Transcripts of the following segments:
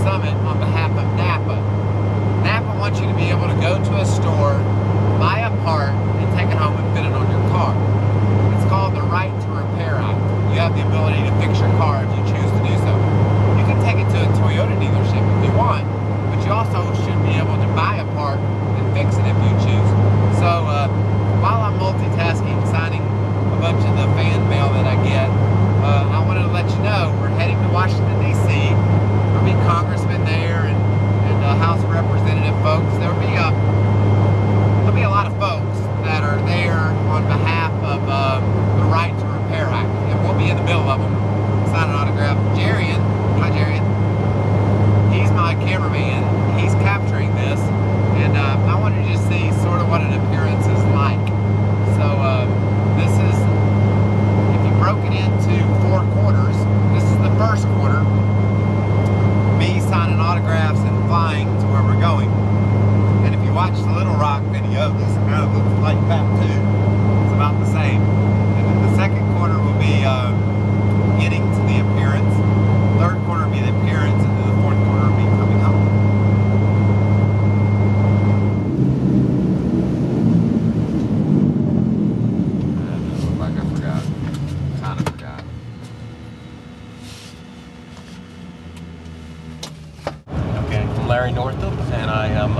Summit on behalf of NAPA. NAPA wants you to be able to go to a store, buy a part, and take it home and fit it on your car. It's called the Right to Repair Act. You have the ability to fix your car if you choose to do so. You can take it to a Toyota dealership if you want, but you also should be able to buy a part and fix it if you choose. So while I'm multitasking, signing a bunch of the fan mail that I get, I wanted to let you know we're heading to Washington, D.C. There'll be congressmen there and House of Representative folks. There'll be a lot of folks that are there on behalf of the Right to Repair Act, and we'll be in the middle of them, signing an autograph. Jarian, hi Jarian, he's my cameraman. He's capturing this, and I wanted to just see sort of what an appearance is like. So this is, if you broke it into 4 quarters, this is the first quarter, me signing autographs and flying to where we're going. And if you watch the Little Rock video, this kind of looks like that too. It's about the same. And then the second quarter will be getting to the appearance. Third quarter will be the appearance, and then the fourth quarter will be coming home. That doesn't look like I forgot. Kind of forgot. Okay, I'm Larry Northam, and I am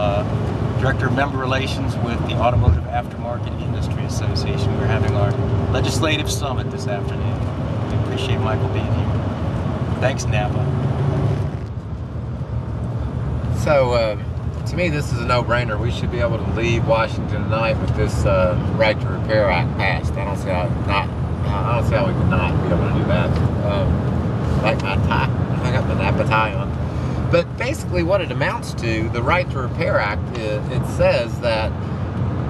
Director of Member Relations with the Automotive Aftermarket Industry Association. We're having our legislative summit this afternoon. We appreciate Michael being here. Thanks, NAPA. So, to me, this is a no-brainer. We should be able to leave Washington tonight with this Right to Repair Act passed. I don't see how we could not be able to do that. Like my tie, I got my NAPA tie on. But basically, what it amounts to, the Right to Repair Act, it says that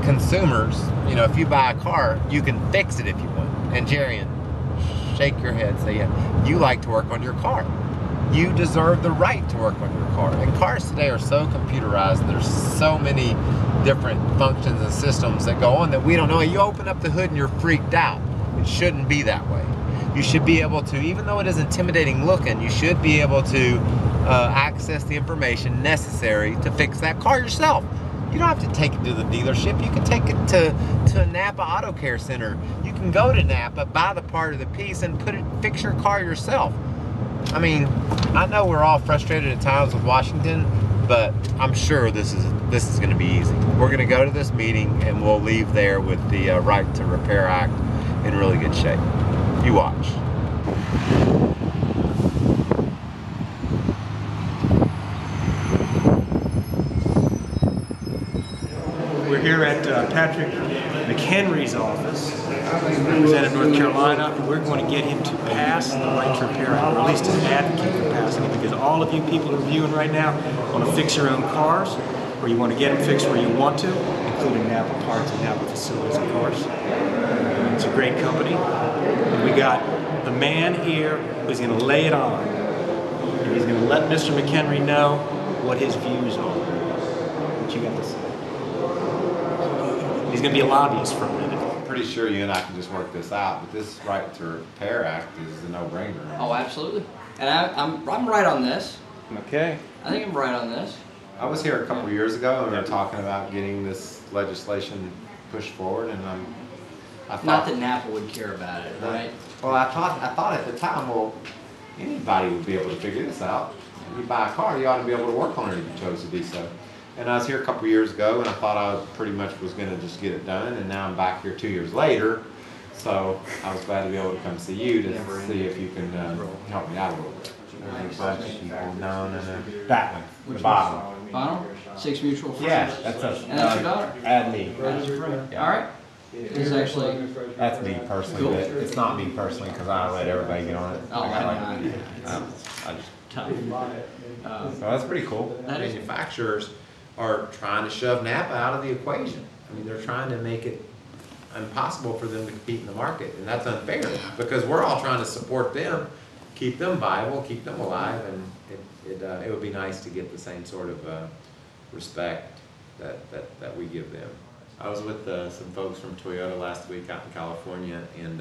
consumers, you know, if you buy a car, you can fix it if you want. And Jarian, shake your head, say yeah. You like to work on your car. You deserve the right to work on your car. And cars today are so computerized. There's so many different functions and systems that go on that we don't know. You open up the hood and you're freaked out. It shouldn't be that way. You should be able to, even though it is intimidating looking, you should be able to access the information necessary to fix that car yourself. You don't have to take it to the dealership. You can take it to a NAPA Auto Care Center. You can go to NAPA, buy the part of the piece, and fix your car yourself. I mean, I know we're all frustrated at times with Washington, but I'm sure this is going to be easy. We're going to go to this meeting and we'll leave there with the Right to Repair Act in really good shape. You watch. We're here at Patrick McHenry's office, represented North Carolina, and we're going to get him to pass the Right to Repair Act, or at least to advocate for passing it, because all of you people who are viewing right now want to fix your own cars, or you want to get them fixed where you want to, including NAPA parts and NAPA facilities, of course. It's a great company. And we got the man here who's going to lay it on, and he's going to let Mr. McHenry know what his views are. What you got to say? He's going to be a lobbyist for a minute. I'm pretty sure you and I can just work this out, but this Right to Repair Act is a no-brainer. Oh, absolutely. And I'm right on this. Okay. I think I'm right on this. I was here a couple years ago and we were talking about getting this legislation pushed forward, and I thought, Not that NAPA would care about it, right? Well, I thought at the time, well, anybody would be able to figure this out. If you buy a car, you ought to be able to work on it if you chose to do so. And I was here a couple years ago, and I thought I pretty much was going to just get it done, and now I'm back here 2 years later, so I was glad to be able to come see you to see if you can help me out a little bit. No. That one, the bottom. Final? 6 mutual friends. Yeah, that's us. And that's your daughter? Add me. Yeah. All right. It's actually... That's me personally, Cool. but it's not me personally because I let everybody get on it. Oh, I just tough. so that's pretty cool. Manufacturers are trying to shove NAPA out of the equation. I mean, they're trying to make it impossible for them to compete in the market, and that's unfair because we're all trying to support them, keep them viable, keep them alive, and it would be nice to get the same sort of respect that we give them. I was with some folks from Toyota last week out in California, and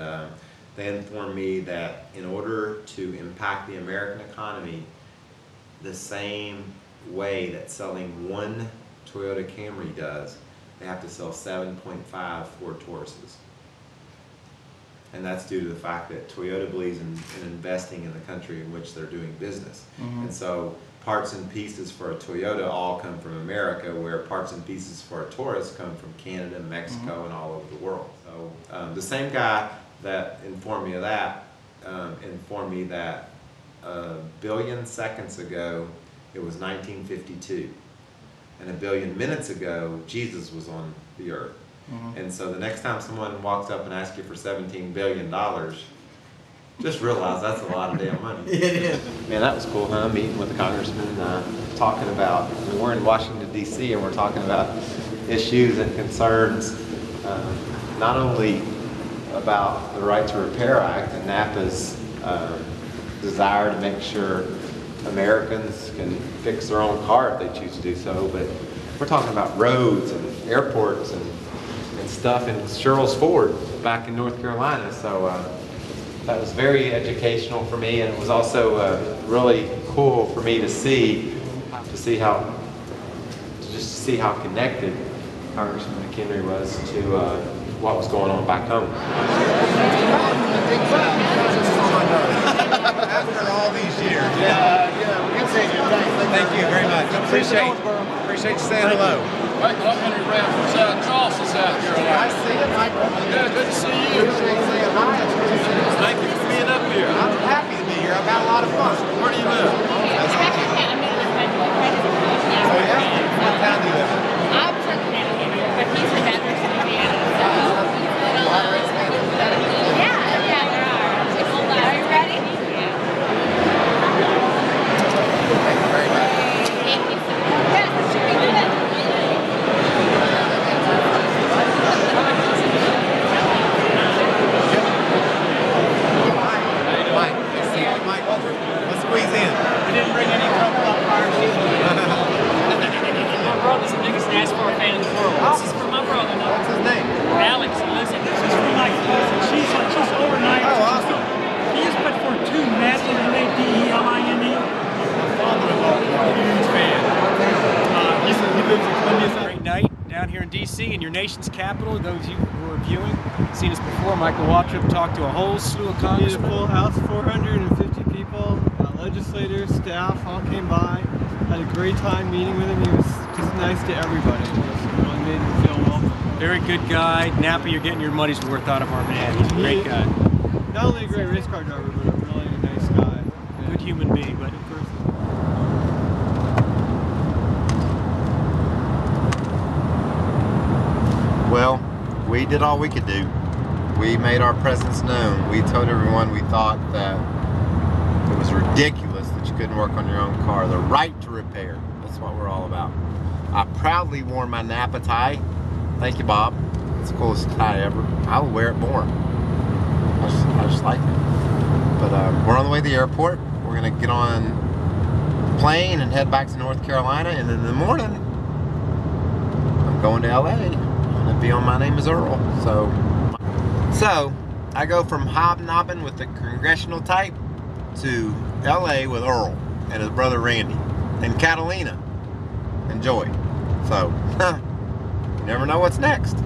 they informed me that in order to impact the American economy, the same way that selling one Toyota Camry does. They have to sell 7.5 Ford Tauruses. And that's due to the fact that Toyota believes in investing in the country in which they're doing business. And so parts and pieces for a Toyota all come from America, where parts and pieces for a Taurus come from Canada, Mexico, and all over the world. So the same guy that informed me of that informed me that a billion seconds ago it was 1952, and a billion minutes ago Jesus was on the earth. And so the next time someone walks up and asks you for $17 billion, just realize that's a lot of damn money. It is. Man, that was cool, huh? Meeting with the congressman, talking about, we're in Washington, D.C., and we're talking about issues and concerns, not only about the Right to Repair Act and NAPA's desire to make sure Americans can fix their own car if they choose to do so, but we're talking about roads and airports and stuff in Sherrills Ford back in North Carolina. So that was very educational for me, and it was also really cool for me to see how connected Congressman McHenry was to what was going on back home. After all these years. Thank you very much. Appreciate you saying hello. Michael, I'm Henry Brown from South Charleston, South Carolina. Nice seeing you, Michael. Good to see you. Appreciate saying hi. Thank you for being up here. I'm happy to be here. I've had a lot of fun. Where do you live? Oh, yeah? What town do you live in? I'm from Connecticut, but he's a veteran from Indiana. Yeah, there are. Are you ready? Yeah. Thank you very much. Thank you so much. Yes, it should be good. Mike, let's see you, Mike. Let's squeeze in. We didn't bring any trouble up our My brother's the biggest NASCAR fan in the world. This is for my brother. What's his name? Alex, he lives in this. This is for my cousin. She's over 90. Oh, awesome. He has put for 2 massive NAPA. Huge fan. He lives in Columbia. Great night down here in D.C. in your nation's capital. Those of you who are viewing, seen us before. Michael Waltrip talked to a whole slew of congressmen. Beautiful house, 450 people, legislators, staff all came by. Had a great time meeting with him. He was just nice to everybody. Just really made him feel welcome. Very good guy. Napa, you're getting your money's worth out of our man. He's a great guy. Not only a great race car driver, but a really nice guy. Good human being, but Good person. Well, we did all we could do. We made our presence known. We told everyone we thought that it was ridiculous that you couldn't work on your own car. The right to repair. That's what we're all about. I proudly wore my NAPA tie. Thank you, Bob. It's the coolest tie ever. I will wear it more. I just like it. But we're on the way to the airport. We're going to get on the plane and head back to North Carolina. And in the morning, I'm going to LA. I'm going to be on My Name is Earl. So I go from hobnobbing with the congressional type to LA with Earl and his brother Randy and Catalina and Joy. So, you never know what's next.